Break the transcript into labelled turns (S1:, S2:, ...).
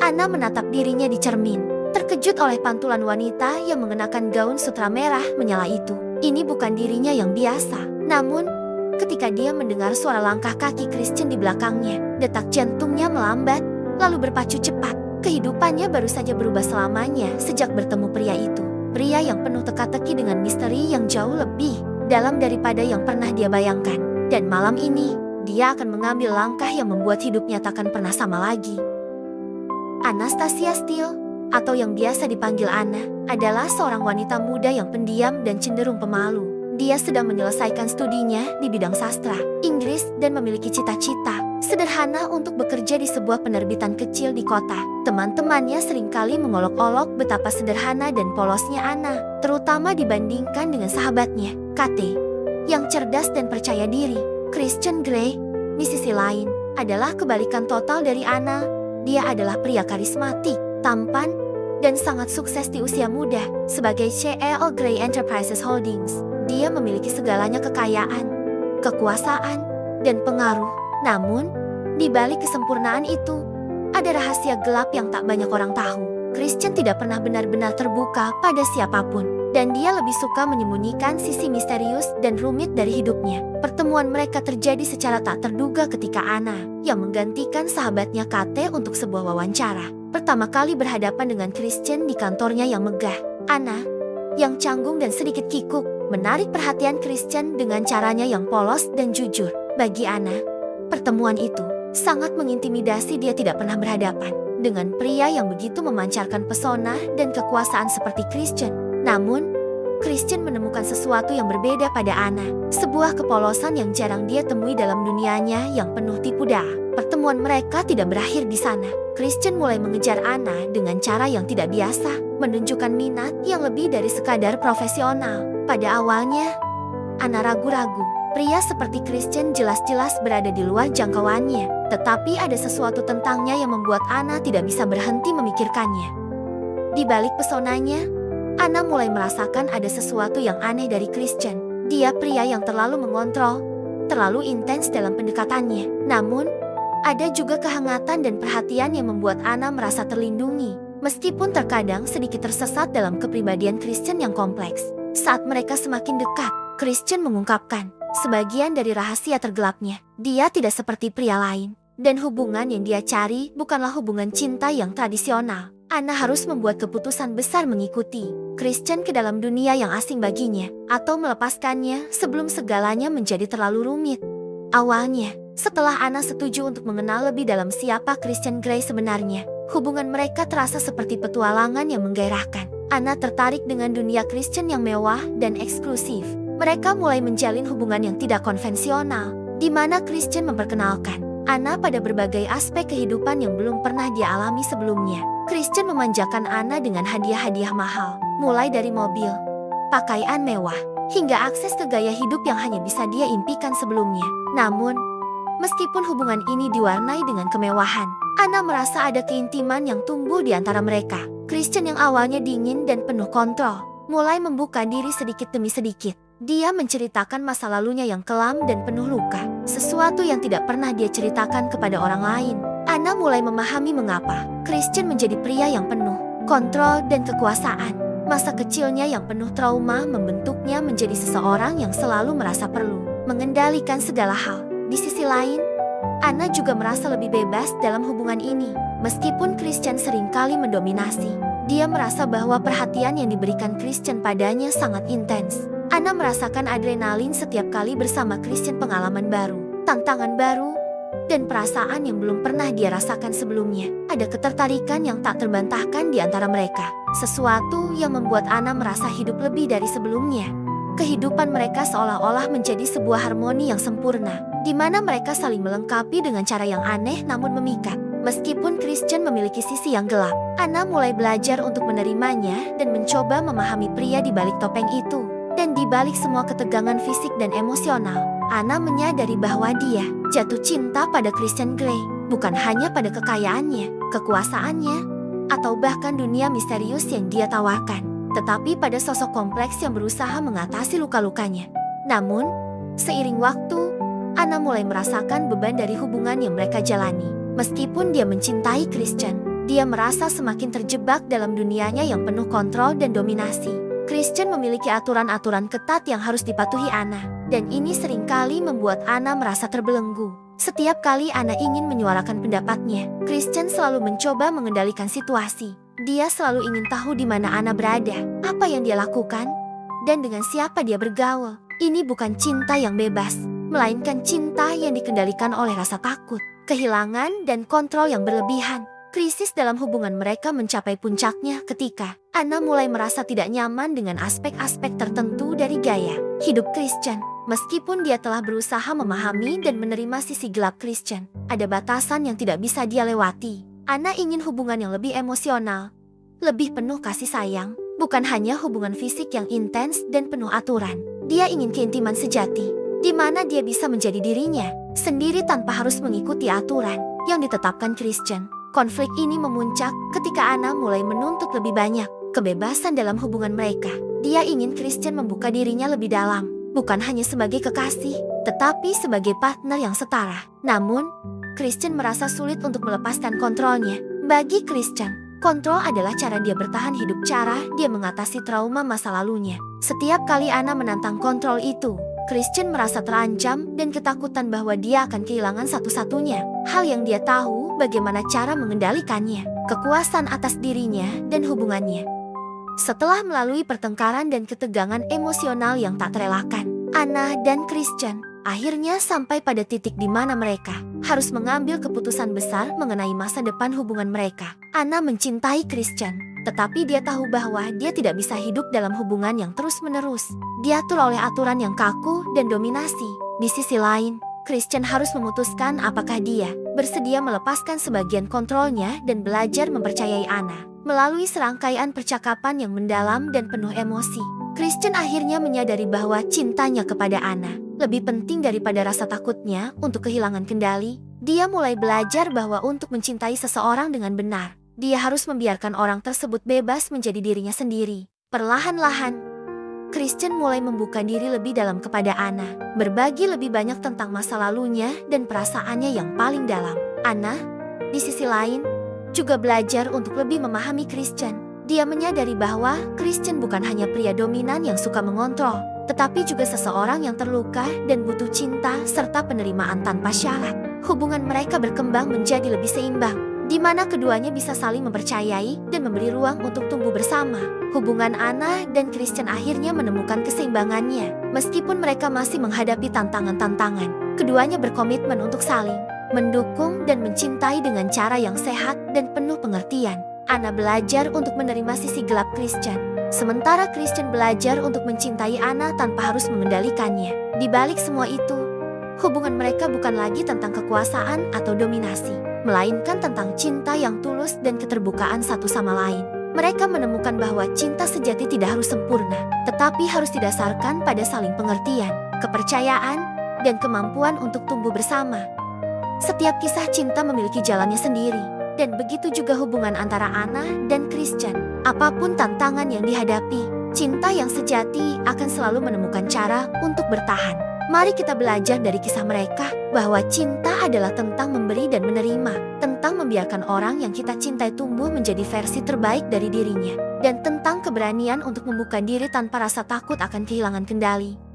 S1: Anna menatap dirinya di cermin, terkejut oleh pantulan wanita yang mengenakan gaun sutra merah menyala itu. Ini bukan dirinya yang biasa. Namun, ketika dia mendengar suara langkah kaki Christian di belakangnya, detak jantungnya melambat, lalu berpacu cepat. Kehidupannya baru saja berubah selamanya sejak bertemu pria itu. Pria yang penuh teka-teki dengan misteri yang jauh lebih dalam daripada yang pernah dia bayangkan. Dan malam ini, dia akan mengambil langkah yang membuat hidupnya takkan pernah sama lagi. Anastasia Steele, atau yang biasa dipanggil Anna, adalah seorang wanita muda yang pendiam dan cenderung pemalu. Dia sedang menyelesaikan studinya di bidang sastra, Inggris, dan memiliki cita-cita sederhana untuk bekerja di sebuah penerbitan kecil di kota. Teman-temannya seringkali mengolok-olok betapa sederhana dan polosnya Anna, terutama dibandingkan dengan sahabatnya, Kate, yang cerdas dan percaya diri. Christian Grey, di sisi lain, adalah kebalikan total dari Anna. Dia adalah pria karismatik, tampan, dan sangat sukses di usia muda. Sebagai CEO Grey Enterprises Holdings, dia memiliki segalanya: kekayaan, kekuasaan, dan pengaruh. Namun, di balik kesempurnaan itu, ada rahasia gelap yang tak banyak orang tahu. Christian tidak pernah benar-benar terbuka pada siapapun, dan dia lebih suka menyembunyikan sisi misterius dan rumit dari hidupnya. Pertemuan mereka terjadi secara tak terduga ketika Anna, yang menggantikan sahabatnya Kate untuk sebuah wawancara, pertama kali berhadapan dengan Christian di kantornya yang megah. Anna, yang canggung dan sedikit kikuk, menarik perhatian Christian dengan caranya yang polos dan jujur. Bagi Anna, pertemuan itu sangat mengintimidasi. Dia tidak pernah berhadapan dengan pria yang begitu memancarkan pesona dan kekuasaan seperti Christian. Namun, Christian menemukan sesuatu yang berbeda pada Anna, sebuah kepolosan yang jarang dia temui dalam dunianya yang penuh tipu daya. Pertemuan mereka tidak berakhir di sana. Christian mulai mengejar Anna dengan cara yang tidak biasa, menunjukkan minat yang lebih dari sekadar profesional. Pada awalnya, Anna ragu-ragu. Pria seperti Christian jelas-jelas berada di luar jangkauannya, tetapi ada sesuatu tentangnya yang membuat Anna tidak bisa berhenti memikirkannya. Di balik pesonanya, Anna mulai merasakan ada sesuatu yang aneh dari Christian. Dia pria yang terlalu mengontrol, terlalu intens dalam pendekatannya. Namun, ada juga kehangatan dan perhatian yang membuat Anna merasa terlindungi, meskipun terkadang sedikit tersesat dalam kepribadian Christian yang kompleks. Saat mereka semakin dekat, Christian mengungkapkan sebagian dari rahasia tergelapnya. Dia tidak seperti pria lain, dan hubungan yang dia cari bukanlah hubungan cinta yang tradisional. Anna harus membuat keputusan besar mengikuti Christian ke dalam dunia yang asing baginya, atau melepaskannya sebelum segalanya menjadi terlalu rumit. Awalnya, setelah Anna setuju untuk mengenal lebih dalam siapa Christian Grey sebenarnya, hubungan mereka terasa seperti petualangan yang menggairahkan. Anna tertarik dengan dunia Christian yang mewah dan eksklusif. Mereka mulai menjalin hubungan yang tidak konvensional, di mana Christian memperkenalkan Anna pada berbagai aspek kehidupan yang belum pernah dia alami sebelumnya. Christian memanjakan Anna dengan hadiah-hadiah mahal, mulai dari mobil, pakaian mewah, hingga akses ke gaya hidup yang hanya bisa dia impikan sebelumnya. Namun, meskipun hubungan ini diwarnai dengan kemewahan, Anna merasa ada keintiman yang tumbuh di antara mereka. Christian yang awalnya dingin dan penuh kontrol, mulai membuka diri sedikit demi sedikit. Dia menceritakan masa lalunya yang kelam dan penuh luka, sesuatu yang tidak pernah dia ceritakan kepada orang lain. Anna mulai memahami mengapa Christian menjadi pria yang penuh kontrol dan kekuasaan. Masa kecilnya yang penuh trauma membentuknya menjadi seseorang yang selalu merasa perlu mengendalikan segala hal. Di sisi lain, Anna juga merasa lebih bebas dalam hubungan ini. Meskipun Christian seringkali mendominasi, dia merasa bahwa perhatian yang diberikan Christian padanya sangat intens. Anna merasakan adrenalin setiap kali bersama Christian, pengalaman baru, tantangan baru, dan perasaan yang belum pernah dia rasakan sebelumnya. Ada ketertarikan yang tak terbantahkan di antara mereka, sesuatu yang membuat Anna merasa hidup lebih dari sebelumnya. Kehidupan mereka seolah-olah menjadi sebuah harmoni yang sempurna, di mana mereka saling melengkapi dengan cara yang aneh namun memikat. Meskipun Christian memiliki sisi yang gelap, Anna mulai belajar untuk menerimanya dan mencoba memahami pria di balik topeng itu. Dan di balik semua ketegangan fisik dan emosional, Anna menyadari bahwa dia jatuh cinta pada Christian Grey, bukan hanya pada kekayaannya, kekuasaannya, atau bahkan dunia misterius yang dia tawarkan, tetapi pada sosok kompleks yang berusaha mengatasi luka-lukanya. Namun, seiring waktu, Anna mulai merasakan beban dari hubungan yang mereka jalani. Meskipun dia mencintai Christian, dia merasa semakin terjebak dalam dunianya yang penuh kontrol dan dominasi. Christian memiliki aturan-aturan ketat yang harus dipatuhi Anna, dan ini seringkali membuat Anna merasa terbelenggu. Setiap kali Anna ingin menyuarakan pendapatnya, Christian selalu mencoba mengendalikan situasi. Dia selalu ingin tahu di mana Anna berada, apa yang dia lakukan, dan dengan siapa dia bergaul. Ini bukan cinta yang bebas, melainkan cinta yang dikendalikan oleh rasa takut, kehilangan, dan kontrol yang berlebihan. Krisis dalam hubungan mereka mencapai puncaknya ketika Anna mulai merasa tidak nyaman dengan aspek-aspek tertentu dari gaya hidup Christian. Meskipun dia telah berusaha memahami dan menerima sisi gelap Christian, ada batasan yang tidak bisa dia lewati. Anna ingin hubungan yang lebih emosional, lebih penuh kasih sayang, bukan hanya hubungan fisik yang intens dan penuh aturan. Dia ingin keintiman sejati, di mana dia bisa menjadi dirinya sendiri tanpa harus mengikuti aturan yang ditetapkan Christian. Konflik ini memuncak ketika Anna mulai menuntut lebih banyak kebebasan dalam hubungan mereka. Dia ingin Christian membuka dirinya lebih dalam, bukan hanya sebagai kekasih, tetapi sebagai partner yang setara. Namun, Christian merasa sulit untuk melepaskan kontrolnya. Bagi Christian, kontrol adalah cara dia bertahan hidup, cara dia mengatasi trauma masa lalunya. Setiap kali Anna menantang kontrol itu, Christian merasa terancam dan ketakutan bahwa dia akan kehilangan satu-satunya hal yang dia tahu, bagaimana cara mengendalikannya, kekuasaan atas dirinya dan hubungannya. Setelah melalui pertengkaran dan ketegangan emosional yang tak terelakkan, Anna dan Christian akhirnya sampai pada titik di mana mereka harus mengambil keputusan besar mengenai masa depan hubungan mereka. Anna mencintai Christian, tetapi dia tahu bahwa dia tidak bisa hidup dalam hubungan yang terus-menerus diatur oleh aturan yang kaku dan dominasi. Di sisi lain, Christian harus memutuskan apakah dia bersedia melepaskan sebagian kontrolnya dan belajar mempercayai Anna. Melalui serangkaian percakapan yang mendalam dan penuh emosi, Christian akhirnya menyadari bahwa cintanya kepada Anna lebih penting daripada rasa takutnya untuk kehilangan kendali. Dia mulai belajar bahwa untuk mencintai seseorang dengan benar, dia harus membiarkan orang tersebut bebas menjadi dirinya sendiri. Perlahan-lahan, Christian mulai membuka diri lebih dalam kepada Anna, berbagi lebih banyak tentang masa lalunya dan perasaannya yang paling dalam. Anna, di sisi lain, juga belajar untuk lebih memahami Christian. Dia menyadari bahwa Christian bukan hanya pria dominan yang suka mengontrol, tetapi juga seseorang yang terluka dan butuh cinta serta penerimaan tanpa syarat. Hubungan mereka berkembang menjadi lebih seimbang, di mana keduanya bisa saling mempercayai dan memberi ruang untuk tumbuh bersama. Hubungan Anna dan Christian akhirnya menemukan keseimbangannya. Meskipun mereka masih menghadapi tantangan-tantangan, keduanya berkomitmen untuk saling mendukung dan mencintai dengan cara yang sehat dan penuh pengertian. Anna belajar untuk menerima sisi gelap Christian, sementara Christian belajar untuk mencintai Anna tanpa harus mengendalikannya. Di balik semua itu, hubungan mereka bukan lagi tentang kekuasaan atau dominasi, melainkan tentang cinta yang tulus dan keterbukaan satu sama lain. Mereka menemukan bahwa cinta sejati tidak harus sempurna, tetapi harus didasarkan pada saling pengertian, kepercayaan, dan kemampuan untuk tumbuh bersama. Setiap kisah cinta memiliki jalannya sendiri, dan begitu juga hubungan antara Anna dan Christian. Apapun tantangan yang dihadapi, cinta yang sejati akan selalu menemukan cara untuk bertahan. Mari kita belajar dari kisah mereka bahwa cinta adalah tentang memberi dan menerima, tentang membiarkan orang yang kita cintai tumbuh menjadi versi terbaik dari dirinya, dan tentang keberanian untuk membuka diri tanpa rasa takut akan kehilangan kendali.